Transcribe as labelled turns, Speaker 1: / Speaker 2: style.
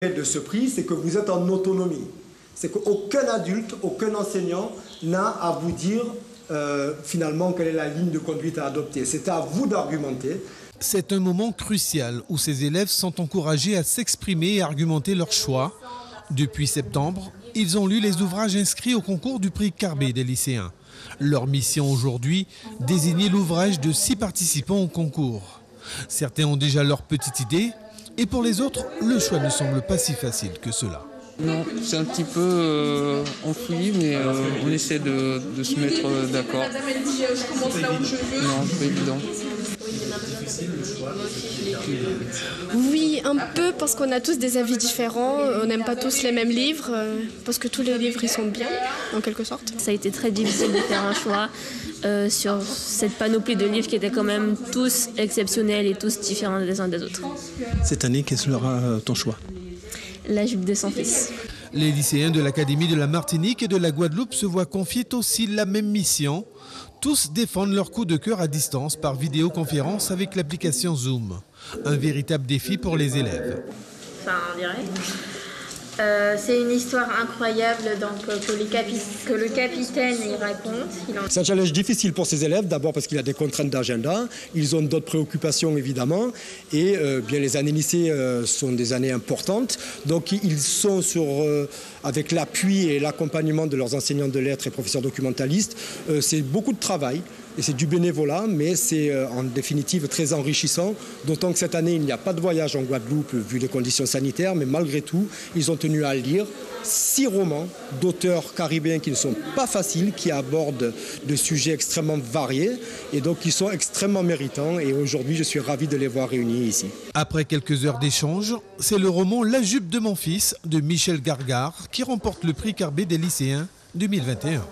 Speaker 1: de ce prix, c'est que vous êtes en autonomie. C'est qu'aucun adulte, aucun enseignant n'a à vous dire finalement quelle est la ligne de conduite à adopter. C'est à vous d'argumenter.
Speaker 2: C'est un moment crucial où ces élèves sont encouragés à s'exprimer et argumenter leur choix. Depuis septembre, ils ont lu les ouvrages inscrits au concours du prix Carbet des lycéens. Leur mission aujourd'hui, désigner l'ouvrage de 6 participants au concours. Certains ont déjà leur petite idée et pour les autres, le choix ne semble pas si facile que cela.
Speaker 3: Non, c'est un petit peu enfoui, mais on essaie de se mettre d'accord. Non, pas évident.
Speaker 4: Oui, un peu, parce qu'on a tous des avis différents, on n'aime pas tous les mêmes livres, parce que tous les livres ils sont bien, en quelque sorte.
Speaker 5: Ça a été très difficile de faire un choix sur cette panoplie de livres qui étaient quand même tous exceptionnels et tous différents les uns des autres.
Speaker 6: Cette année, quel sera ton choix ?
Speaker 5: La jupe de son fils.
Speaker 2: Les lycéens de l'Académie de la Martinique et de la Guadeloupe se voient confier aussi la même mission. Tous défendent leur coup de cœur à distance par vidéoconférence avec l'application Zoom. Un véritable défi pour les élèves.
Speaker 7: Enfin, en direct. C'est une histoire incroyable donc, que le capitaine il raconte.
Speaker 1: C'est un challenge difficile pour ces élèves, d'abord parce qu'il y a des contraintes d'agenda, ils ont d'autres préoccupations évidemment, et bien les années lycée sont des années importantes, donc ils sont avec l'appui et l'accompagnement de leurs enseignants de lettres et professeurs documentalistes, c'est beaucoup de travail. Et c'est du bénévolat, mais c'est en définitive très enrichissant, d'autant que cette année, il n'y a pas de voyage en Guadeloupe vu les conditions sanitaires, mais malgré tout, ils ont tenu à lire 6 romans d'auteurs caribéens qui ne sont pas faciles, qui abordent des sujets extrêmement variés et donc qui sont extrêmement méritants. Et aujourd'hui, je suis ravi de les voir réunis ici.
Speaker 2: Après quelques heures d'échange, c'est le roman La jupe de mon fils de Michel Gargard qui remporte le prix Carbet des lycéens 2021.